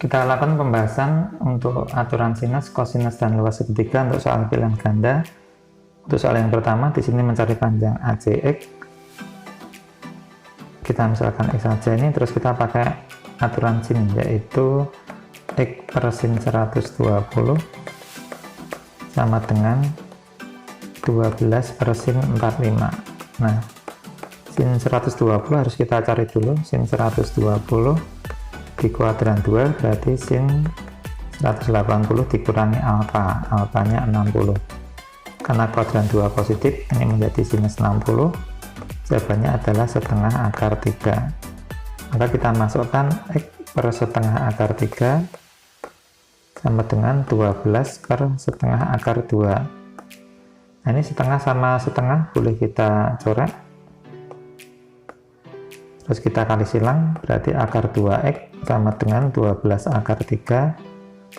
Kita lakukan pembahasan untuk aturan sinus, kosinus, dan luas segitiga untuk soal pilihan ganda. Untuk soal yang pertama, di sini mencari panjang ACX. Kita misalkan X saja ini, terus kita pakai aturan sin, yaitu X per sin 120 sama dengan 12 per sin 45. Nah, sin 120 harus kita cari dulu. Sin 120 di kuadran 2 berarti sin 180 dikurangi alfa, alfanya 60. Karena kuadran 2 positif, ini menjadi sinus 60. Jawabannya adalah setengah akar 3. Maka kita masukkan X per setengah akar 3 sama dengan 12 per setengah akar 2. Nah, ini setengah sama setengah boleh kita coret. Terus kita kali silang, berarti akar 2X sama dengan 12 akar 3.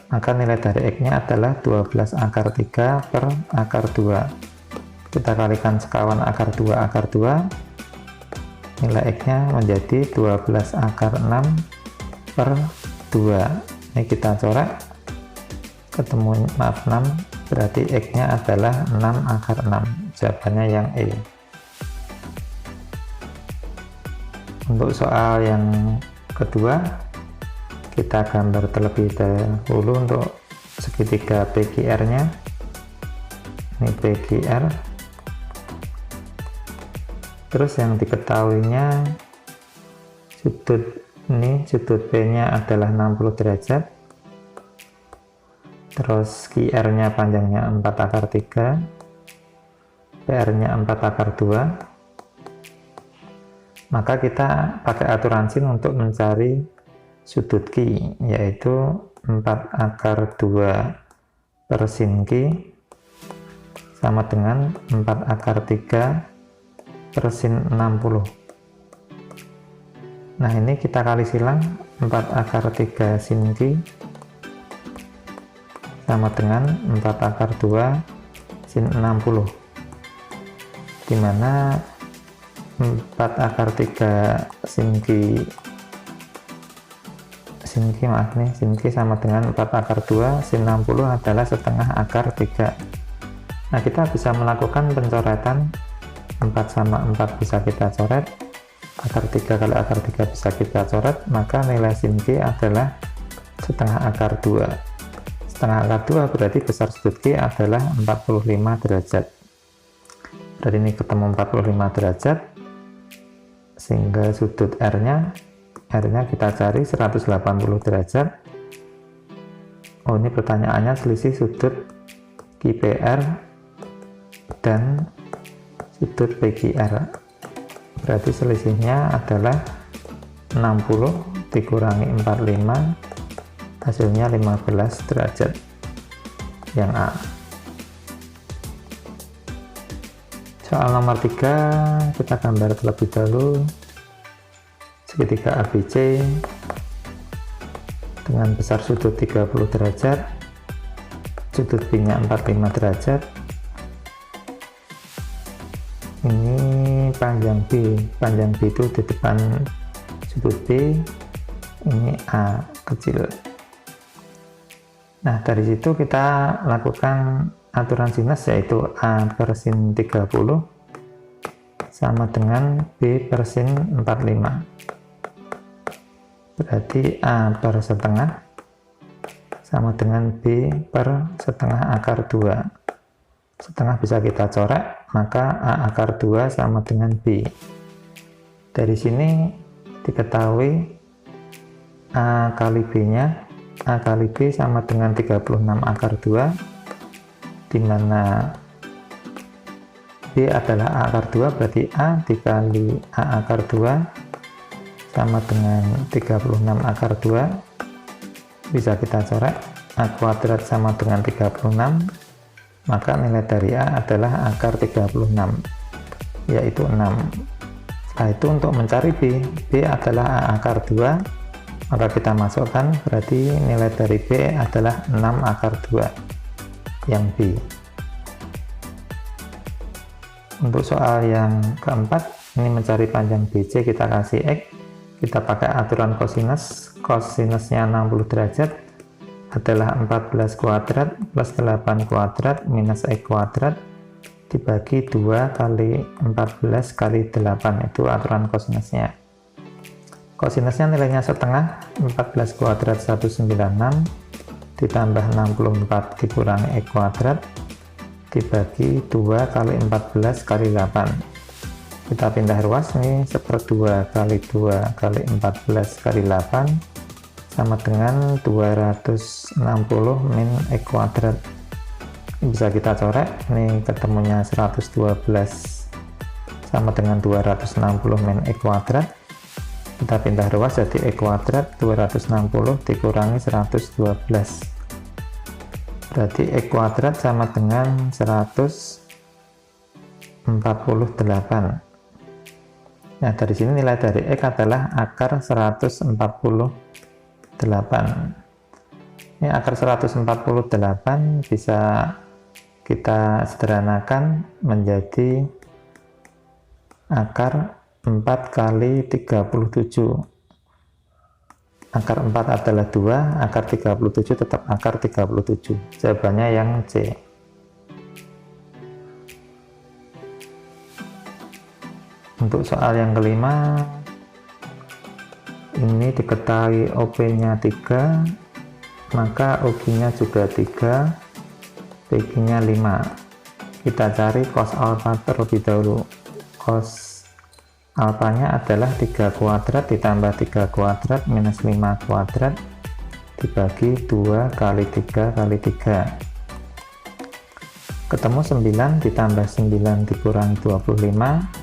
Maka nilai dari X-nya adalah 12 akar 3 per akar 2. Kita kalikan sekawan akar 2 akar 2. Nilai X-nya menjadi 12 akar 6 per 2. Ini kita coret. Ketemu, maaf, 6. Berarti X-nya adalah 6 akar 6. Jawabannya yang E. Untuk soal yang kedua, kita gambar terlebih dahulu untuk segitiga PQR-nya. Ini PQR. Terus yang diketahuinya, sudut P-nya adalah 60 derajat. Terus QR-nya panjangnya 4 akar 3. PR-nya 4 akar 2. Maka kita pakai aturan sin untuk mencari sudut Q, yaitu 4 akar 2 per sin Q sama dengan 4 akar 3 per sin 60. Nah, ini kita kali silang, 4 akar 3 sin Q sama dengan 4 akar 2 sin 60, dimana 4 akar 3 sin Q sama dengan 4 akar 2 sin 60 adalah setengah akar 3. Nah, kita bisa melakukan pencoretan 4 sama 4 bisa kita coret, akar 3 kali akar 3 bisa kita coret, maka nilai sin Q adalah setengah akar 2. Setengah akar 2 berarti besar sudut Q adalah 45 derajat. Berarti ini ketemu 45 derajat, sehingga sudut R-nya kita cari 180 derajat. Oh, ini pertanyaannya selisih sudut QPR dan sudut PQR. Berarti selisihnya adalah 60 dikurangi 45, hasilnya 15 derajat. Yang A. Soal nomor 3, kita gambar terlebih dahulu segitiga ABC dengan besar sudut 30 derajat, sudut B-nya 45 derajat. Ini panjang B itu di depan sudut B, ini A kecil. Nah, dari situ kita lakukan aturan sinus, yaitu A per sin 30 sama dengan B per sin 45. Berarti A per setengah sama dengan B per setengah akar 2. Setengah bisa kita coret, maka A akar 2 sama dengan B. Dari sini diketahui A kali B-nya, A kali B sama dengan 36 akar 2, di mana B adalah A akar 2, berarti A dikali A akar 2 sama dengan 36 akar 2. Bisa kita coret, A kuadrat sama dengan 36, maka nilai dari A adalah akar 36, yaitu 6. Setelah itu untuk mencari B adalah A akar 2, maka kita masukkan, berarti nilai dari B adalah 6 akar 2, yang B. Untuk soal yang keempat, ini mencari panjang BC, kita kasih X, kita pakai aturan kosinus. Kosinusnya 60 derajat adalah 14 kuadrat plus 8 kuadrat minus X kuadrat dibagi 2 kali 14 kali 8. Itu aturan kosinusnya. Kosinusnya nilainya setengah, 14 kuadrat 196 ditambah 64 dikurangi X kuadrat dibagi 2 kali 14 kali 8. Kita pindah ruas nih, 1/2 kali 2 kali 14 kali 8 sama dengan 260 min X kuadrat. Ini bisa kita coret, ini ketemunya 112 sama dengan 260 min X kuadrat. Kita pindah ruas jadi X kuadrat 260 dikurangi 112, berarti X kuadrat sama dengan 148. Nah, dari sini nilai dari X adalah akar 148. Ini akar 148 bisa kita sederhanakan menjadi akar 4 kali 37. Akar 4 adalah 2, akar 37 tetap akar 37. Jawabannya yang C. Untuk soal yang kelima, ini diketahui OP-nya 3, maka OG-nya juga 3, PG-nya 5. Kita cari cos alfa terlebih dahulu. Cos alfanya adalah 3 kuadrat ditambah 3 kuadrat minus 5 kuadrat dibagi 2 kali 3 kali 3. Ketemu 9 ditambah 9 dikurangi 25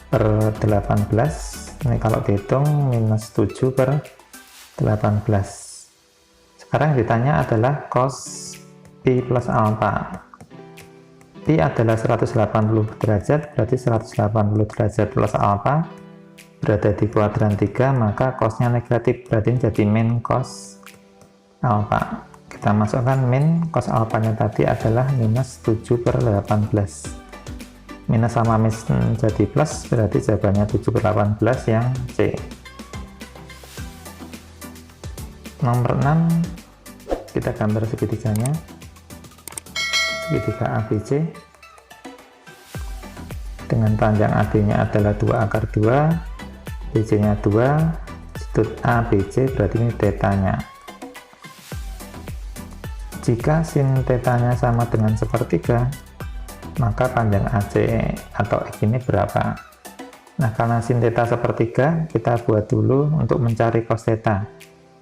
per 18. Ini kalau dihitung minus 7 per 18. Sekarang yang ditanya adalah cos pi plus alfa. Pi adalah 180 derajat, berarti 180 derajat plus alfa berada di kuadran 3, maka cosnya negatif, berarti jadi min cos alfa. Kita masukkan min cos alfanya tadi adalah minus 7 per 18. Minus sama minus jadi plus, berarti jawabannya 7 per 18 yang C. Nomor 6, kita gambar segitiganya. Segitiga ABC dengan panjang AD-nya adalah 2 akar 2, BC-nya 2, sudut ABC berarti ini θ-nya. Jika sin θ-nya sama dengan sepertiga, maka panjang AC atau X ini berapa? Nah, karena sin θ sepertiga, kita buat dulu untuk mencari cos θ.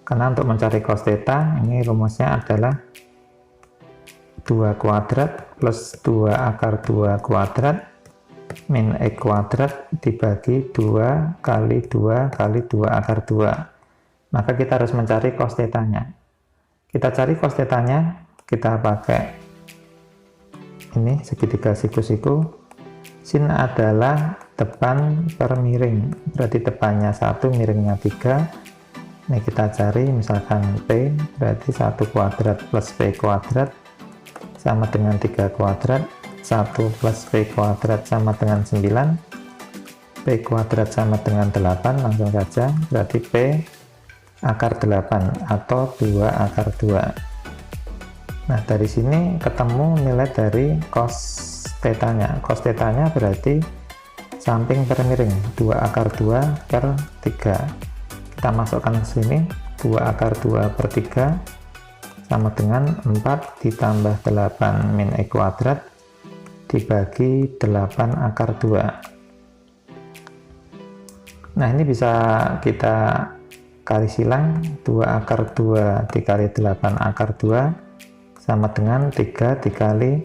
Karena untuk mencari cos θ, ini rumusnya adalah 2 kuadrat plus 2 akar 2 kuadrat min X kuadrat dibagi 2 kali 2 kali 2 akar 2. Maka kita harus mencari cos θ-nya. Kita cari cos θ-nya, kita pakai ini segitiga siku-siku. Sin adalah depan per miring, berarti depannya 1, miringnya 3. Ini kita cari misalkan P, berarti 1 kuadrat plus P kuadrat sama dengan 3 kuadrat, 1 plus P kuadrat sama dengan 9, P kuadrat sama dengan 8, langsung saja, berarti P akar 8 atau 2 akar 2. Nah, dari sini ketemu nilai dari cos θ-nya. Cos θ-nya berarti samping per miring, 2 akar 2 per 3. Kita masukkan ke sini, 2 akar 2 per 3 sama dengan 4 ditambah 8 min X kuadrat dibagi 8 akar 2. Nah, ini bisa kita kali silang, 2 akar 2 dikali 8 akar 2 sama dengan 3 dikali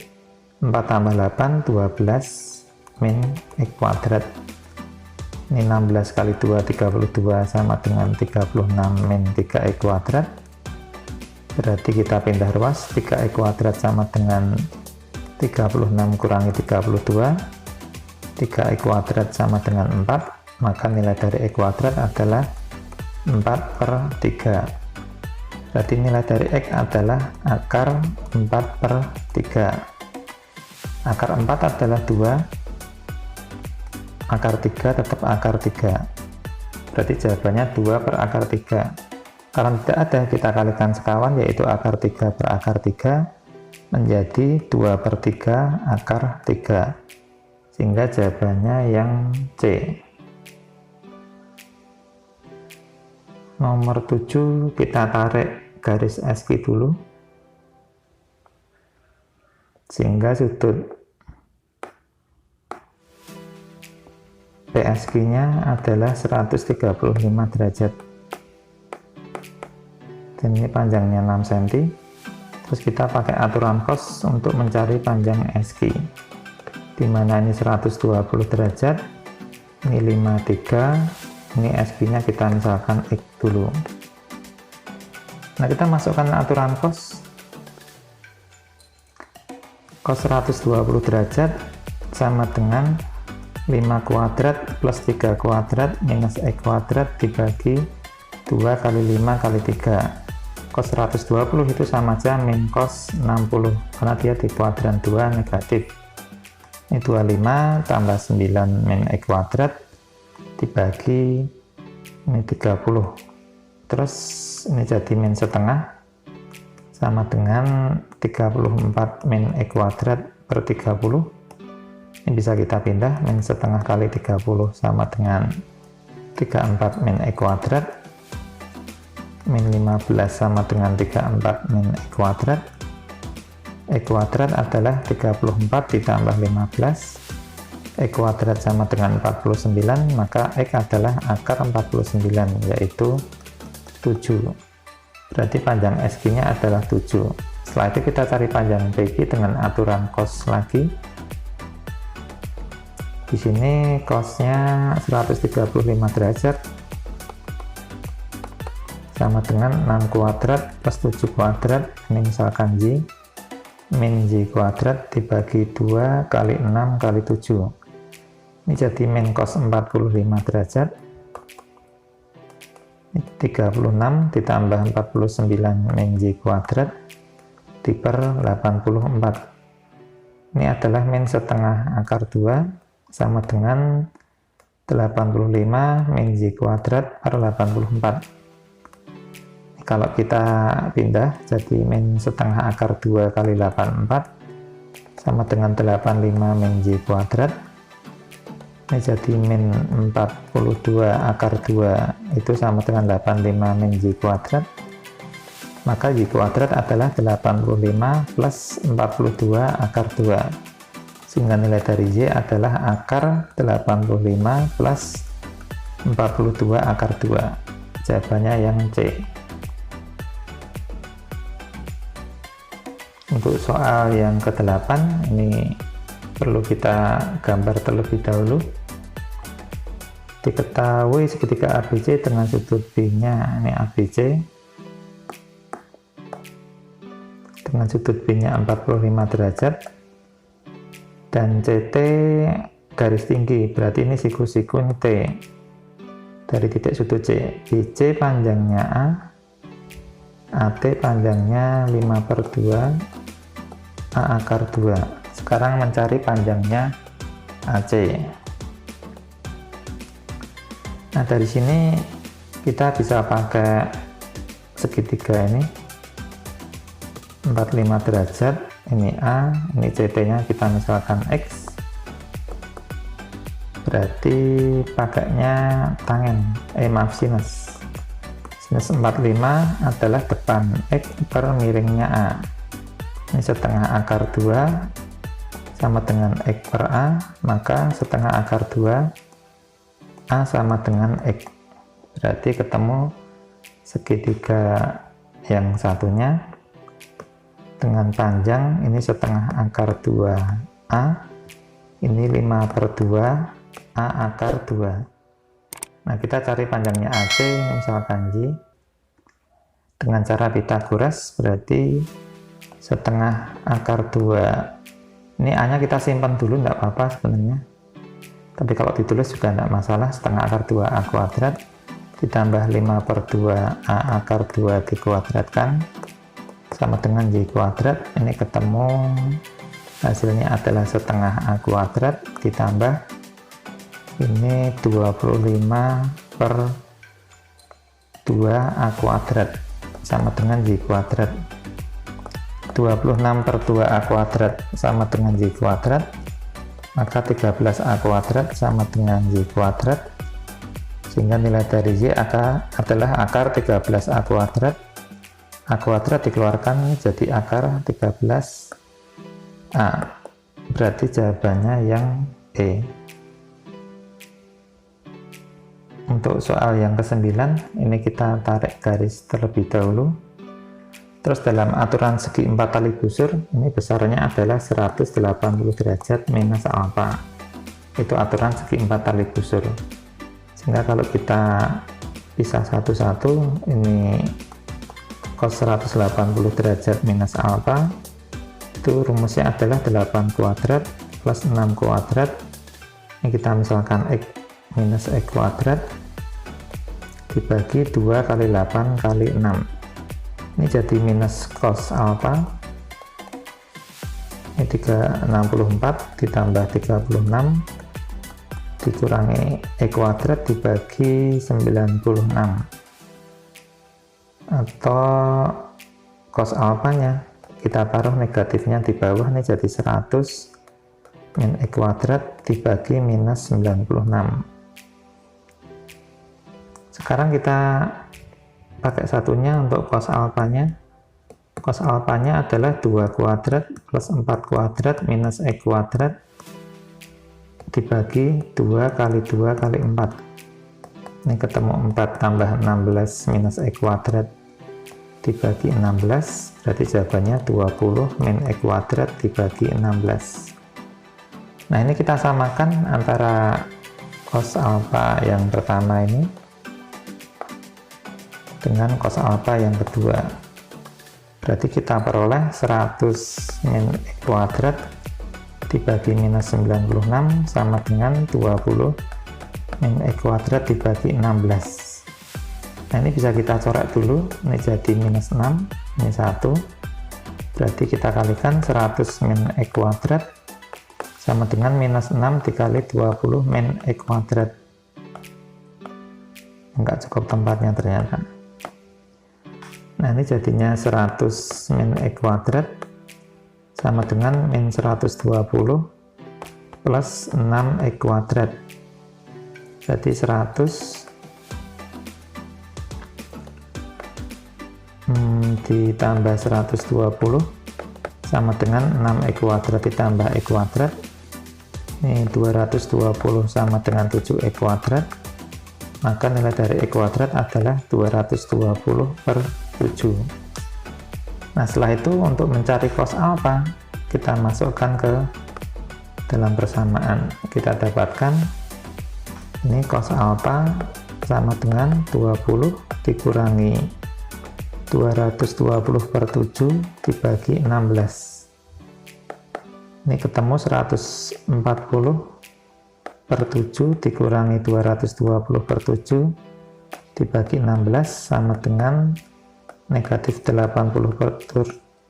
4 tambah 8, 12 min X kuadrat. Ini 16 kali 2, 32 sama dengan 36 min 3X kuadrat. Berarti kita pindah ruas, 3X kuadrat sama dengan 36 kurangi 32, 3X kuadrat sama dengan 4, maka nilai dari X kuadrat adalah 4 per 3. Berarti nilai dari X adalah akar 4 per 3. Akar 4 adalah 2, akar 3 tetap akar 3. Berarti jawabannya 2 per akar 3. Karena tidak ada, kita kalikan sekawan, yaitu akar 3 per akar 3 menjadi 2/3 akar 3, sehingga jawabannya yang C. Nomor 7 kita tarik garis SQ dulu, sehingga sudut PSQ nya adalah 135 derajat, dan ini panjangnya 6 cm. Terus kita pakai aturan cos untuk mencari panjang SQ, dimana ini 120 derajat, ini 53, ini SQ nya kita misalkan X dulu. Nah, kita masukkan aturan cos 120 derajat sama dengan 5 kuadrat plus 3 kuadrat minus X kuadrat dibagi 2 kali 5 kali 3. Cos 120 itu sama aja min cos 60, karena dia di kuadran 2 negatif. Ini 25 tambah 9 min X kuadrat dibagi ini 30. Terus ini jadi min setengah sama dengan 34 min X kuadrat per 30. Ini bisa kita pindah, min setengah kali 30 sama dengan 34 min X kuadrat, min 15 sama dengan 34 min X kuadrat. X kuadrat adalah 34 ditambah 15, X kuadrat sama dengan 49, maka X adalah akar 49, yaitu 7. Berarti panjang SQ nya adalah 7. Setelah itu kita cari panjang PQ dengan aturan cos lagi. Di sini cosnya 135 derajat sama dengan 6 kuadrat plus 7 kuadrat, ini misalkan J, min J kuadrat dibagi 2 kali 6 kali 7. Ini jadi min cos 45 derajat, 36 ditambah 49 min J kuadrat diper 84. Ini adalah min setengah akar 2 sama dengan 85 min J kuadrat per 84. Kalau kita pindah jadi min setengah akar 2 kali 84 sama dengan 85 min J kuadrat. Ini jadi min 42 akar 2 itu sama dengan 85 min J kuadrat. Maka J kuadrat adalah 85 plus 42 akar 2, sehingga nilai dari Y adalah akar 85 plus 42 akar 2. Jawabannya yang C. Untuk soal yang ke-8, ini perlu kita gambar terlebih dahulu. Diketahui segitiga ABC dengan sudut B-nya, ini ABC, dengan sudut B-nya 45 derajat, dan CT garis tinggi, berarti ini siku-siku ini T dari titik sudut C. BC panjangnya A, AT panjangnya 5/2 A akar 2. Sekarang mencari panjangnya AC. Nah, dari sini kita bisa pakai segitiga ini 45 derajat, ini A, ini CT nya kita misalkan X, berarti pakainya tangen, sinus. Sinus 45 adalah depan X per miringnya A. Ini setengah akar 2 sama dengan X per A, maka setengah akar 2 A sama dengan X. Berarti ketemu segitiga yang satunya dengan panjang ini setengah akar 2A, ini 5/2 A akar 2. Nah, kita cari panjangnya AC, misalkan J, dengan cara Pythagoras, berarti setengah akar 2. Ini A nya kita simpan dulu, enggak apa-apa sebenarnya, tapi kalau ditulis juga enggak masalah. Setengah akar 2A kuadrat ditambah 5/2 A akar 2 dikuadratkan sama dengan Y kuadrat. Ini ketemu hasilnya adalah setengah A kuadrat ditambah ini 25/2 2A kuadrat sama dengan Y kuadrat. 26 per 2A kuadrat sama dengan Y kuadrat, maka 13A kuadrat sama dengan Y kuadrat, sehingga nilai dari Y adalah akar 13A kuadrat. A kuadrat dikeluarkan jadi akar 13A, berarti jawabannya yang E. Untuk soal yang ke-9, ini kita tarik garis terlebih dahulu. Terus dalam aturan segi 4 tali busur, ini besarnya adalah 180 derajat minus alfa. Itu aturan segi 4 tali busur. Sehingga kalau kita pisah satu-satu, ini cos 180 derajat minus alfa, itu rumusnya adalah 8 kuadrat plus 6 kuadrat. Ini kita misalkan X minus X kuadrat dibagi 2 kali 8 kali 6. Ini jadi minus cos alfa. Ini 364 ditambah 36 dikurangi E kuadrat dibagi 96, atau cos alfanya kita taruh negatifnya di bawah, ini jadi 100 min E kuadrat dibagi minus 96. Sekarang kita pakai satunya untuk cos alfanya. Cos alfanya adalah 2 kuadrat plus 4 kuadrat minus E kuadrat dibagi 2 kali 2 kali 4. Ini ketemu 4 tambah 16 minus E kuadrat dibagi 16, berarti jawabannya 20 min E kuadrat dibagi 16. Nah, ini kita samakan antara cos alfa yang pertama ini dengan cos alfa yang kedua. Berarti kita peroleh 100 min E kuadrat dibagi minus 96 sama dengan 20 min E kuadrat dibagi 16. Nah, ini bisa kita coret dulu. Ini jadi minus 6, ini 1. Berarti kita kalikan 100 min E kuadrat sama dengan minus 6 dikali 20 min E kuadrat. Enggak cukup tempatnya ternyata. Nah, ini jadinya 100 min E kuadrat sama dengan min 120 plus 6 E kuadrat. Jadi 100 ditambah 120 sama dengan 6 E kuadrat ditambah E kuadrat. Ini 220 sama dengan 7 E kuadrat. Maka nilai dari E kuadrat adalah 220 per 7. Nah, setelah itu untuk mencari cos alfa, kita masukkan ke dalam persamaan. Kita dapatkan ini cos alfa sama dengan 20 dikurangi 220 per 7 dibagi 16. Ini ketemu 140 per 7 dikurangi 220 per 7 dibagi 16 sama dengan negatif 80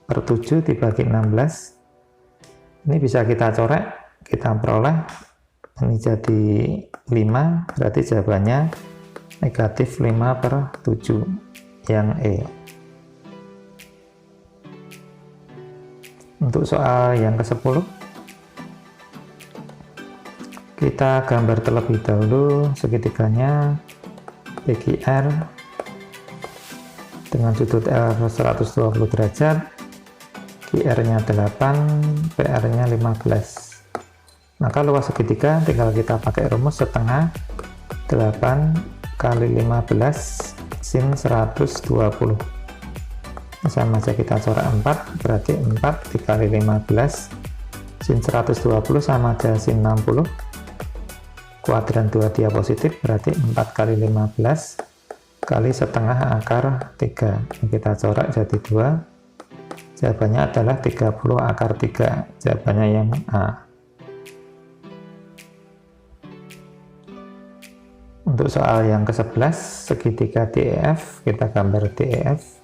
per 7 dibagi 16. Ini bisa kita coret, kita peroleh ini jadi 5, berarti jawabannya negatif 5 per 7 yang E. Untuk soal yang ke-10, kita gambar terlebih dahulu segitiganya PQR dengan sudut L 120 derajat, QR-nya 8, PR-nya 15. Maka luas segitiga tinggal kita pakai rumus setengah 8 kali 15 sin 120. Sama aja kita coret 4, berarti 4 dikali 15 sin 120 sama aja sin 60. Kuadran 2 dia positif, berarti 4 kali 15 kali setengah akar 3. Kita coret jadi 2. Jawabannya adalah 30 akar 3. Jawabannya yang A. Untuk soal yang ke-11, segitiga DEF, kita gambar DEF.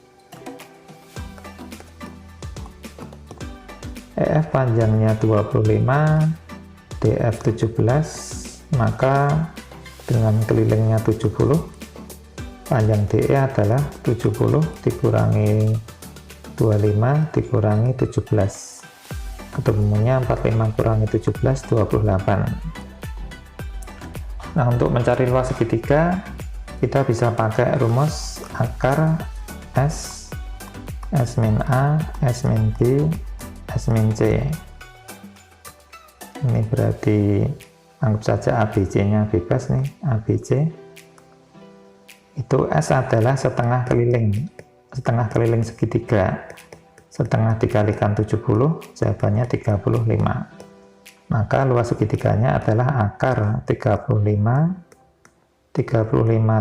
EF panjangnya 25, DF 17, maka dengan kelilingnya 70, Panjang DE adalah 70 dikurangi 25 dikurangi 17. Ketemunya 45 kurangi 17, 28. Nah, untuk mencari luas segitiga, kita bisa pakai rumus akar S, S min A, S min B, S min C. Ini berarti anggap saja ABC-nya bebas nih, ABC. Itu S adalah setengah keliling segitiga. Setengah dikalikan 70, jawabannya 35. Maka luas segitiganya adalah akar 35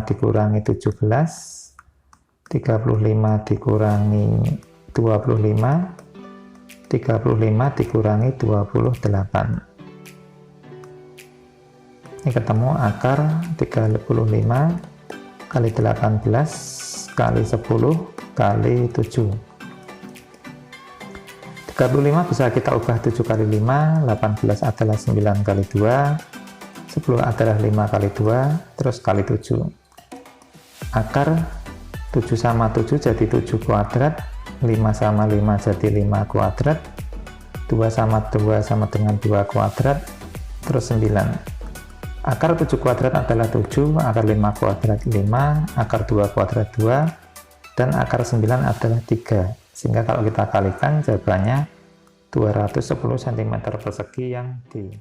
dikurangi 17, 35 dikurangi 25, 35 dikurangi 28. Ini ketemu akar 35 kali 18 kali 10 kali 7. 35 bisa kita ubah 7 kali 5, 18 adalah 9 kali 2, 10 adalah 5 kali 2, terus kali 7. Akar 7 sama 7 jadi 7 kuadrat, 5 sama 5 jadi 5 kuadrat, 2 sama 2 sama dengan 2 kuadrat, terus 9. Akar 7 kuadrat adalah 7, akar 5 kuadrat 5, akar 2 kuadrat 2, dan akar 9 adalah 3. Sehingga kalau kita kalikan jawabannya 210 cm persegi yang D.